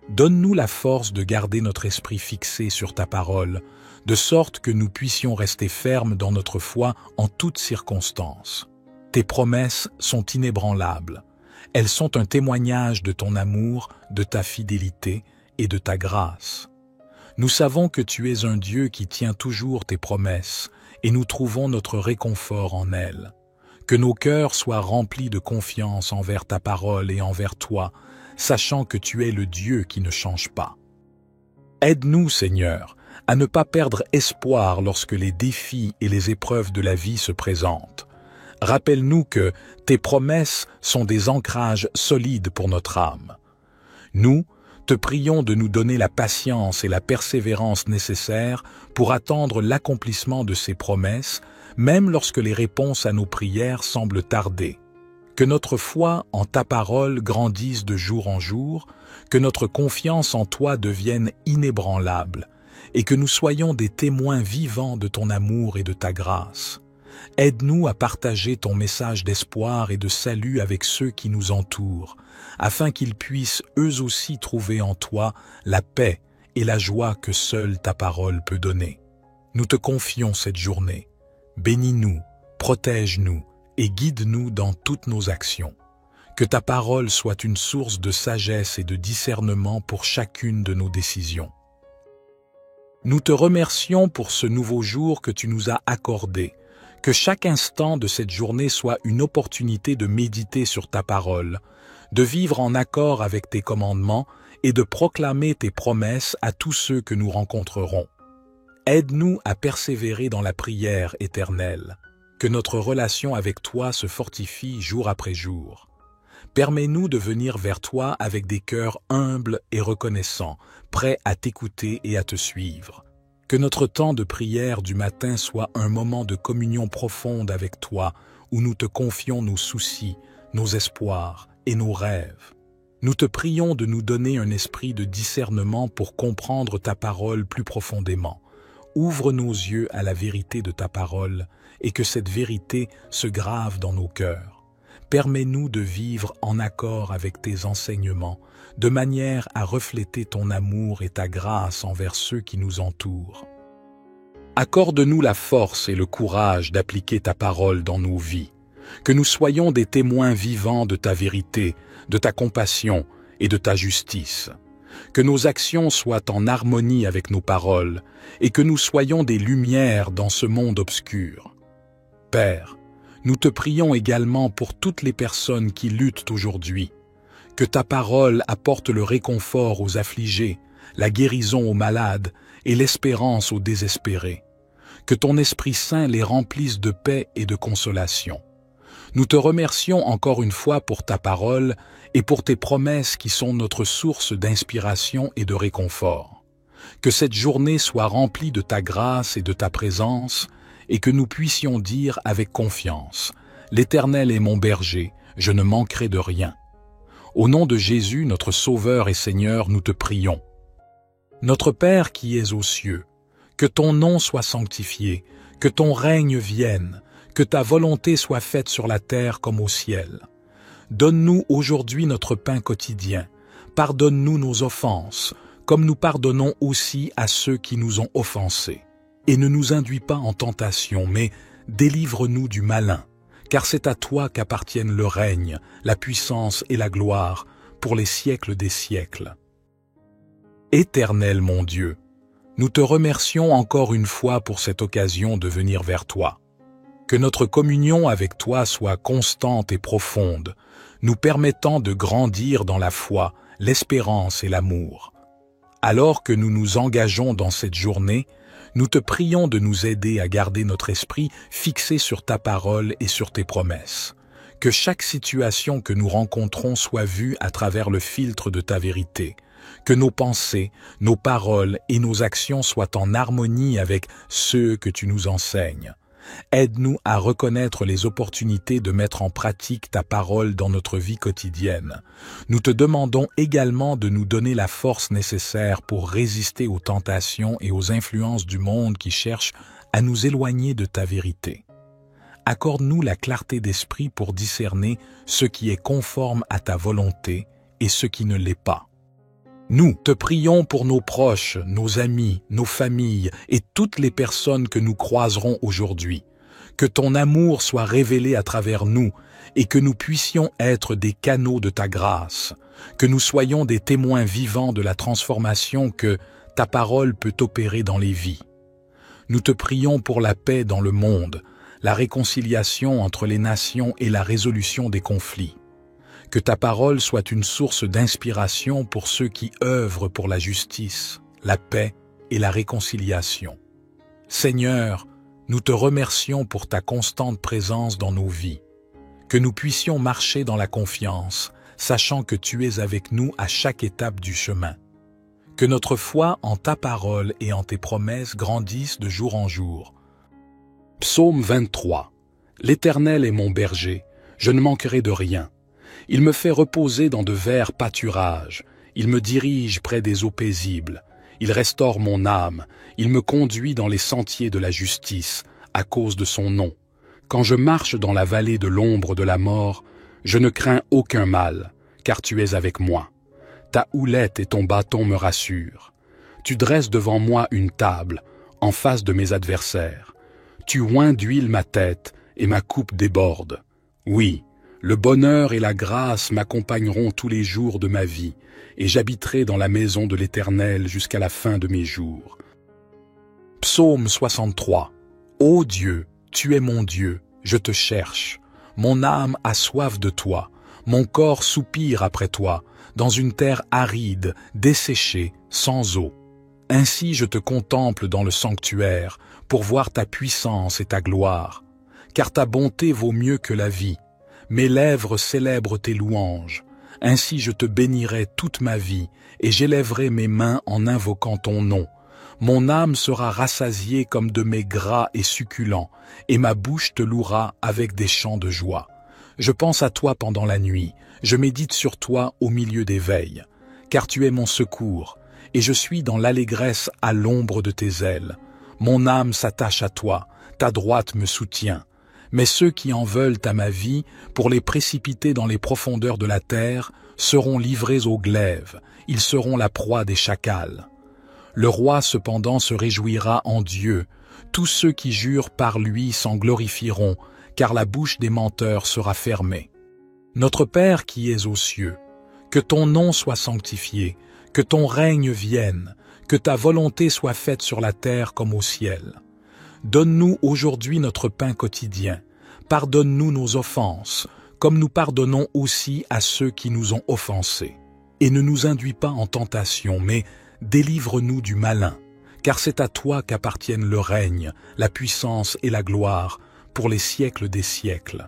Donne-nous la force de garder notre esprit fixé sur ta parole, de sorte que nous puissions rester fermes dans notre foi en toutes circonstances. Tes promesses sont inébranlables. Elles sont un témoignage de ton amour, de ta fidélité et de ta grâce. Nous savons que tu es un Dieu qui tient toujours tes promesses et nous trouvons notre réconfort en elles. Que nos cœurs soient remplis de confiance envers ta parole et envers toi, sachant que tu es le Dieu qui ne change pas. Aide-nous, Seigneur, à ne pas perdre espoir lorsque les défis et les épreuves de la vie se présentent. Rappelle-nous que tes promesses sont des ancrages solides pour notre âme. Nous, te prions de nous donner la patience et la persévérance nécessaires pour attendre l'accomplissement de ces promesses, même lorsque les réponses à nos prières semblent tarder. Que notre foi en ta parole grandisse de jour en jour, que notre confiance en toi devienne inébranlable, et que nous soyons des témoins vivants de ton amour et de ta grâce. Aide-nous à partager ton message d'espoir et de salut avec ceux qui nous entourent, afin qu'ils puissent eux aussi trouver en toi la paix et la joie que seule ta parole peut donner. Nous te confions cette journée. Bénis-nous, protège-nous et guide-nous dans toutes nos actions. Que ta parole soit une source de sagesse et de discernement pour chacune de nos décisions. Nous te remercions pour ce nouveau jour que tu nous as accordé. Que chaque instant de cette journée soit une opportunité de méditer sur ta parole, de vivre en accord avec tes commandements et de proclamer tes promesses à tous ceux que nous rencontrerons. Aide-nous à persévérer dans la prière éternelle, que notre relation avec toi se fortifie jour après jour. Permets-nous de venir vers toi avec des cœurs humbles et reconnaissants, prêts à t'écouter et à te suivre. Que notre temps de prière du matin soit un moment de communion profonde avec toi, où nous te confions nos soucis, nos espoirs et nos rêves. Nous te prions de nous donner un esprit de discernement pour comprendre ta parole plus profondément. ouvre nos yeux à la vérité de ta parole et que cette vérité se grave dans nos cœurs. Permets-nous de vivre en accord avec tes enseignements, de manière à refléter ton amour et ta grâce envers ceux qui nous entourent. Accorde-nous la force et le courage d'appliquer ta parole dans nos vies, que nous soyons des témoins vivants de ta vérité, de ta compassion et de ta justice. Que nos actions soient en harmonie avec nos paroles et que nous soyons des lumières dans ce monde obscur. Père, nous te prions également pour toutes les personnes qui luttent aujourd'hui. Que ta parole apporte le réconfort aux affligés, la guérison aux malades et l'espérance aux désespérés. Que ton Esprit Saint les remplisse de paix et de consolation. Nous te remercions encore une fois pour ta parole et pour tes promesses qui sont notre source d'inspiration et de réconfort. Que cette journée soit remplie de ta grâce et de ta présence et que nous puissions dire avec confiance « L'Éternel est mon berger, je ne manquerai de rien ». Au nom de Jésus, notre Sauveur et Seigneur, nous te prions. Notre Père qui es aux cieux, que ton nom soit sanctifié, que ton règne vienne, que ta volonté soit faite sur la terre comme au ciel. Donne-nous aujourd'hui notre pain quotidien. Pardonne-nous nos offenses, comme nous pardonnons aussi à ceux qui nous ont offensés. Et ne nous induis pas en tentation, mais délivre-nous du malin, car c'est à toi qu'appartiennent le règne, la puissance et la gloire, pour les siècles des siècles. Éternel mon Dieu, nous te remercions encore une fois pour cette occasion de venir vers toi. Que notre communion avec toi soit constante et profonde, nous permettant de grandir dans la foi, l'espérance et l'amour. Alors que nous nous engageons dans cette journée, nous te prions de nous aider à garder notre esprit fixé sur ta parole et sur tes promesses. Que chaque situation que nous rencontrons soit vue à travers le filtre de ta vérité. Que nos pensées, nos paroles et nos actions soient en harmonie avec ceux que tu nous enseignes. Aide-nous à reconnaître les opportunités de mettre en pratique ta parole dans notre vie quotidienne. Nous te demandons également de nous donner la force nécessaire pour résister aux tentations et aux influences du monde qui cherchent à nous éloigner de ta vérité. Accorde-nous la clarté d'esprit pour discerner ce qui est conforme à ta volonté et ce qui ne l'est pas. Nous te prions pour nos proches, nos amis, nos familles et toutes les personnes que nous croiserons aujourd'hui. Que ton amour soit révélé à travers nous et que nous puissions être des canaux de ta grâce. Que nous soyons des témoins vivants de la transformation que ta parole peut opérer dans les vies. Nous te prions pour la paix dans le monde, la réconciliation entre les nations et la résolution des conflits. Que ta parole soit une source d'inspiration pour ceux qui œuvrent pour la justice, la paix et la réconciliation. Seigneur, nous te remercions pour ta constante présence dans nos vies. Que nous puissions marcher dans la confiance, sachant que tu es avec nous à chaque étape du chemin. Que notre foi en ta parole et en tes promesses grandisse de jour en jour. Psaume 23. L'Éternel est mon berger, je ne manquerai de rien. Il me fait reposer dans de verts pâturages. Il me dirige près des eaux paisibles. Il restaure mon âme. Il me conduit dans les sentiers de la justice, à cause de son nom. Quand je marche dans la vallée de l'ombre de la mort, je ne crains aucun mal, car tu es avec moi. Ta houlette et ton bâton me rassurent. Tu dresses devant moi une table, en face de mes adversaires. Tu oins d'huile ma tête, et ma coupe déborde. Oui, le bonheur et la grâce m'accompagneront tous les jours de ma vie, et j'habiterai dans la maison de l'Éternel jusqu'à la fin de mes jours. Psaume 63. Ô Dieu, tu es mon Dieu, je te cherche. Mon âme a soif de toi, mon corps soupire après toi, dans une terre aride, desséchée, sans eau. Ainsi je te contemple dans le sanctuaire, pour voir ta puissance et ta gloire. Car ta bonté vaut mieux que la vie. Mes lèvres célèbrent tes louanges. Ainsi je te bénirai toute ma vie, et j'élèverai mes mains en invoquant ton nom. Mon âme sera rassasiée comme de mets gras et succulents, et ma bouche te louera avec des chants de joie. Je pense à toi pendant la nuit, je médite sur toi au milieu des veilles, car tu es mon secours, et je suis dans l'allégresse à l'ombre de tes ailes. Mon âme s'attache à toi, ta droite me soutient. Mais ceux qui en veulent à ma vie, pour les précipiter dans les profondeurs de la terre, seront livrés au glaive, ils seront la proie des chacals. Le roi cependant se réjouira en Dieu, tous ceux qui jurent par lui s'en glorifieront, car la bouche des menteurs sera fermée. Notre Père qui es aux cieux, que ton nom soit sanctifié, que ton règne vienne, que ta volonté soit faite sur la terre comme au ciel. Donne-nous aujourd'hui notre pain quotidien. Pardonne-nous nos offenses, comme nous pardonnons aussi à ceux qui nous ont offensés. Et ne nous induis pas en tentation, mais délivre-nous du malin, car c'est à toi qu'appartiennent le règne, la puissance et la gloire, pour les siècles des siècles.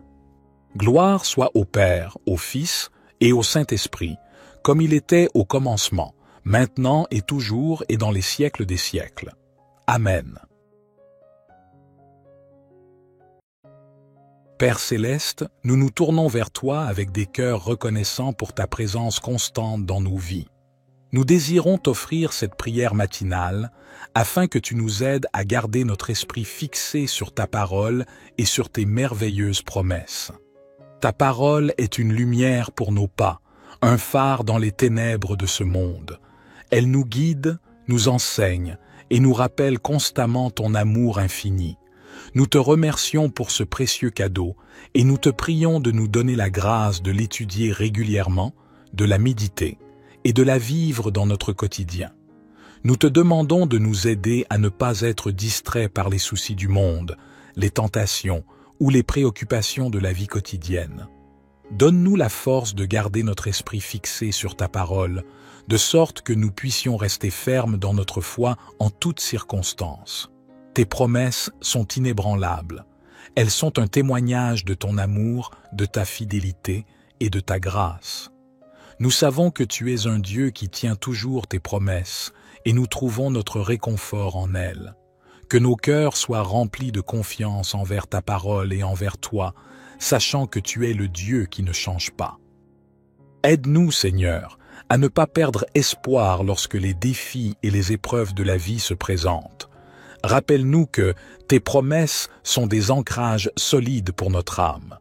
Gloire soit au Père, au Fils et au Saint-Esprit, comme il était au commencement, maintenant et toujours et dans les siècles des siècles. Amen. Père céleste, nous nous tournons vers toi avec des cœurs reconnaissants pour ta présence constante dans nos vies. Nous désirons t'offrir cette prière matinale afin que tu nous aides à garder notre esprit fixé sur ta parole et sur tes merveilleuses promesses. Ta parole est une lumière pour nos pas, un phare dans les ténèbres de ce monde. Elle nous guide, nous enseigne et nous rappelle constamment ton amour infini. Nous te remercions pour ce précieux cadeau et nous te prions de nous donner la grâce de l'étudier régulièrement, de la méditer et de la vivre dans notre quotidien. Nous te demandons de nous aider à ne pas être distraits par les soucis du monde, les tentations ou les préoccupations de la vie quotidienne. Donne-nous la force de garder notre esprit fixé sur ta parole, de sorte que nous puissions rester fermes dans notre foi en toutes circonstances. Tes promesses sont inébranlables. Elles sont un témoignage de ton amour, de ta fidélité et de ta grâce. Nous savons que tu es un Dieu qui tient toujours tes promesses et nous trouvons notre réconfort en elles. Que nos cœurs soient remplis de confiance envers ta parole et envers toi, sachant que tu es le Dieu qui ne change pas. Aide-nous, Seigneur, à ne pas perdre espoir lorsque les défis et les épreuves de la vie se présentent. Rappelle-nous que tes promesses sont des ancrages solides pour notre âme.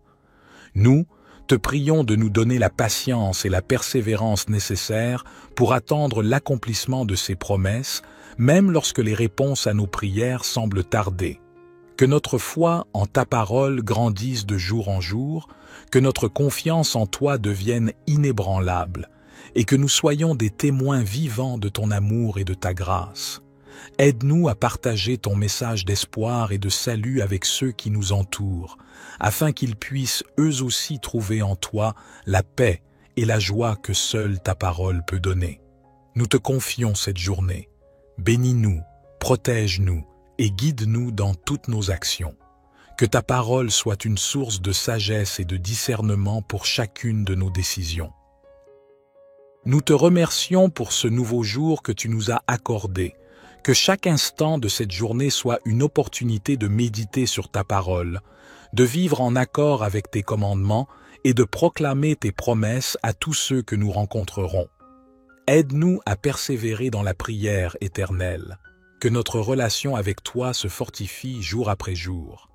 Nous, te prions de nous donner la patience et la persévérance nécessaires pour attendre l'accomplissement de ces promesses, même lorsque les réponses à nos prières semblent tarder. Que notre foi en ta parole grandisse de jour en jour, que notre confiance en toi devienne inébranlable, et que nous soyons des témoins vivants de ton amour et de ta grâce. Aide-nous à partager ton message d'espoir et de salut avec ceux qui nous entourent, afin qu'ils puissent eux aussi trouver en toi la paix et la joie que seule ta parole peut donner. Nous te confions cette journée. Bénis-nous, protège-nous et guide-nous dans toutes nos actions. Que ta parole soit une source de sagesse et de discernement pour chacune de nos décisions. Nous te remercions pour ce nouveau jour que tu nous as accordé. Que chaque instant de cette journée soit une opportunité de méditer sur ta parole, de vivre en accord avec tes commandements et de proclamer tes promesses à tous ceux que nous rencontrerons. Aide-nous à persévérer dans la prière éternelle, que notre relation avec toi se fortifie jour après jour.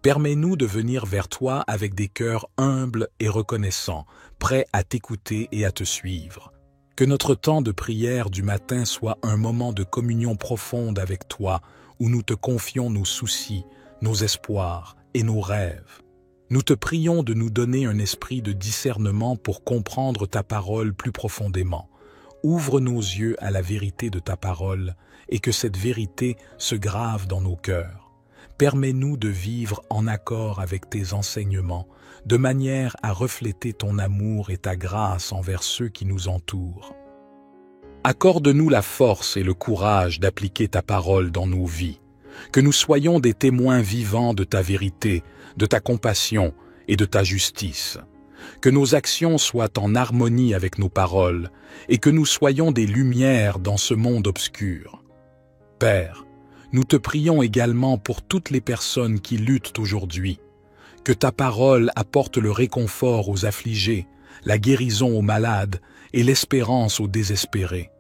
Permets-nous de venir vers toi avec des cœurs humbles et reconnaissants, prêts à t'écouter et à te suivre. Que notre temps de prière du matin soit un moment de communion profonde avec toi, où nous te confions nos soucis, nos espoirs et nos rêves. Nous te prions de nous donner un esprit de discernement pour comprendre ta parole plus profondément. Ouvre nos yeux à la vérité de ta parole et que cette vérité se grave dans nos cœurs. Permets-nous de vivre en accord avec tes enseignements, de manière à refléter ton amour et ta grâce envers ceux qui nous entourent. Accorde-nous la force et le courage d'appliquer ta parole dans nos vies, que nous soyons des témoins vivants de ta vérité, de ta compassion et de ta justice. Que nos actions soient en harmonie avec nos paroles et que nous soyons des lumières dans ce monde obscur. Père, nous te prions également pour toutes les personnes qui luttent aujourd'hui. Que ta parole apporte le réconfort aux affligés, la guérison aux malades et l'espérance aux désespérés.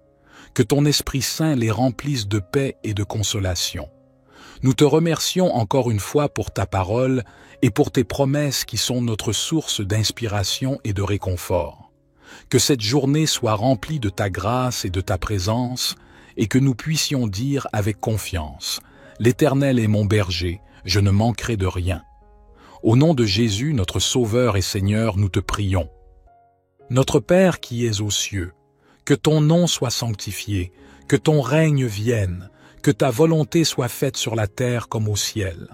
Que ton Esprit Saint les remplisse de paix et de consolation. Nous te remercions encore une fois pour ta parole et pour tes promesses qui sont notre source d'inspiration et de réconfort. Que cette journée soit remplie de ta grâce et de ta présence et que nous puissions dire avec confiance « L'Éternel est mon berger, je ne manquerai de rien ». Au nom de Jésus, notre Sauveur et Seigneur, nous te prions. Notre Père qui es aux cieux, que ton nom soit sanctifié, que ton règne vienne, que ta volonté soit faite sur la terre comme au ciel.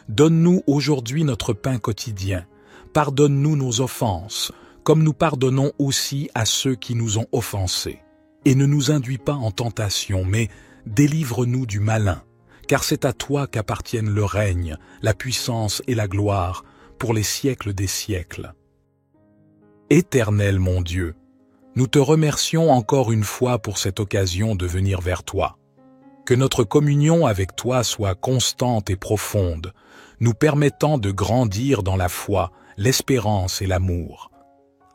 Donne-nous aujourd'hui notre pain quotidien. Pardonne-nous nos offenses, comme nous pardonnons aussi à ceux qui nous ont offensés. Et ne nous induis pas en tentation, mais délivre-nous du malin, car c'est à toi qu'appartiennent le règne, la puissance et la gloire, pour les siècles des siècles. Éternel mon Dieu, nous te remercions encore une fois pour cette occasion de venir vers toi. Que notre communion avec toi soit constante et profonde, nous permettant de grandir dans la foi, l'espérance et l'amour.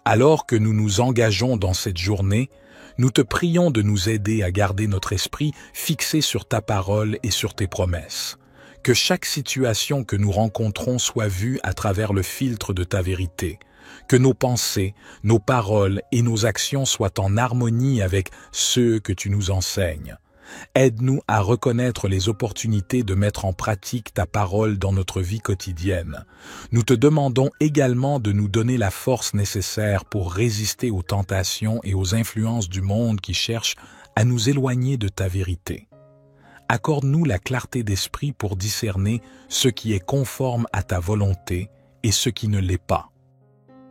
Alors que nous nous engageons dans cette journée, nous te prions de nous aider à garder notre esprit fixé sur ta parole et sur tes promesses. Que chaque situation que nous rencontrons soit vue à travers le filtre de ta vérité. Que nos pensées, nos paroles et nos actions soient en harmonie avec ceux que tu nous enseignes. Aide-nous à reconnaître les opportunités de mettre en pratique ta parole dans notre vie quotidienne. Nous te demandons également de nous donner la force nécessaire pour résister aux tentations et aux influences du monde qui cherchent à nous éloigner de ta vérité. Accorde-nous la clarté d'esprit pour discerner ce qui est conforme à ta volonté et ce qui ne l'est pas.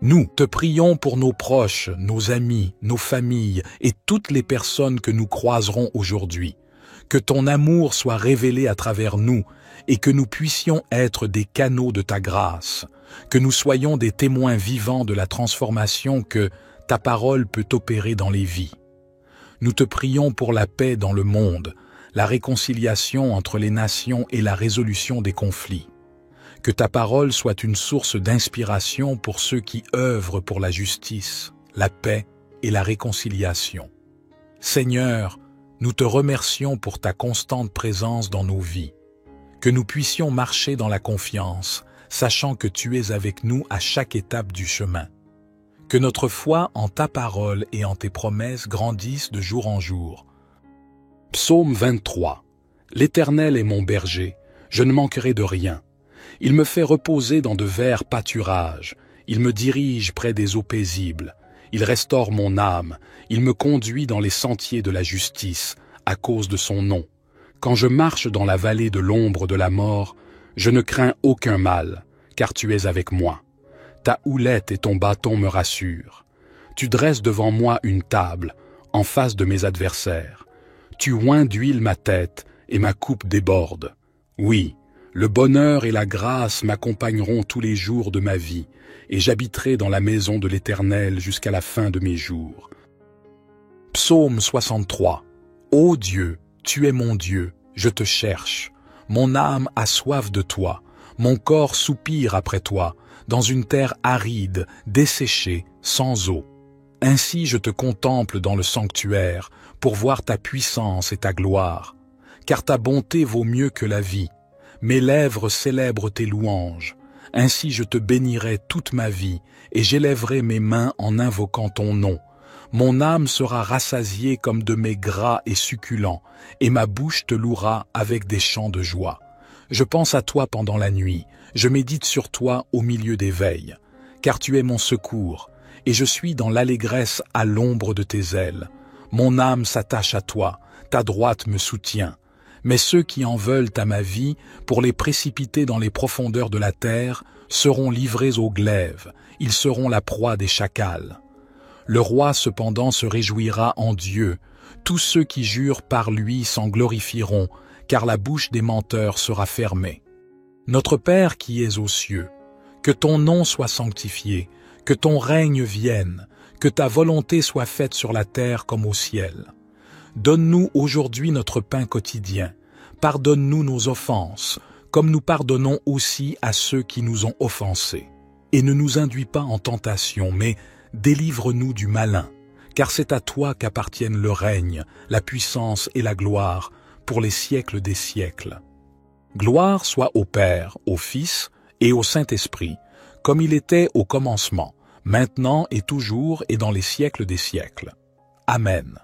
Nous te prions pour nos proches, nos amis, nos familles et toutes les personnes que nous croiserons aujourd'hui. Que ton amour soit révélé à travers nous et que nous puissions être des canaux de ta grâce. Que nous soyons des témoins vivants de la transformation que ta parole peut opérer dans les vies. Nous te prions pour la paix dans le monde, la réconciliation entre les nations et la résolution des conflits. Que ta parole soit une source d'inspiration pour ceux qui œuvrent pour la justice, la paix et la réconciliation. Seigneur, nous te remercions pour ta constante présence dans nos vies. Que nous puissions marcher dans la confiance, sachant que tu es avec nous à chaque étape du chemin. Que notre foi en ta parole et en tes promesses grandisse de jour en jour. Psaume 23. L'Éternel est mon berger, je ne manquerai de rien. Il me fait reposer dans de verts pâturages, il me dirige près des eaux paisibles, il restaure mon âme, il me conduit dans les sentiers de la justice, à cause de son nom. Quand je marche dans la vallée de l'ombre de la mort, je ne crains aucun mal, car tu es avec moi. Ta houlette et ton bâton me rassurent. Tu dresses devant moi une table, en face de mes adversaires. Tu oins d'huile ma tête, et ma coupe déborde. Oui, le bonheur et la grâce m'accompagneront tous les jours de ma vie, et j'habiterai dans la maison de l'Éternel jusqu'à la fin de mes jours. Psaume 63. Ô Dieu, tu es mon Dieu, je te cherche. Mon âme a soif de toi, mon corps soupire après toi, dans une terre aride, desséchée, sans eau. Ainsi je te contemple dans le sanctuaire, pour voir ta puissance et ta gloire. Car ta bonté vaut mieux que la vie. Mes lèvres célèbrent tes louanges. Ainsi je te bénirai toute ma vie, et j'élèverai mes mains en invoquant ton nom. Mon âme sera rassasiée comme de mets gras et succulents, et ma bouche te louera avec des chants de joie. Je pense à toi pendant la nuit, je médite sur toi au milieu des veilles, car tu es mon secours, et je suis dans l'allégresse à l'ombre de tes ailes. Mon âme s'attache à toi, ta droite me soutient. Mais ceux qui en veulent à ma vie, pour les précipiter dans les profondeurs de la terre, seront livrés au glaive, ils seront la proie des chacals. Le roi cependant se réjouira en Dieu, tous ceux qui jurent par lui s'en glorifieront, car la bouche des menteurs sera fermée. Notre Père qui es aux cieux, que ton nom soit sanctifié, que ton règne vienne, que ta volonté soit faite sur la terre comme au ciel. Donne-nous aujourd'hui notre pain quotidien. Pardonne-nous nos offenses, comme nous pardonnons aussi à ceux qui nous ont offensés. Et ne nous induis pas en tentation, mais délivre-nous du malin, car c'est à toi qu'appartiennent le règne, la puissance et la gloire, pour les siècles des siècles. Gloire soit au Père, au Fils et au Saint-Esprit, comme il était au commencement, maintenant et toujours et dans les siècles des siècles. Amen.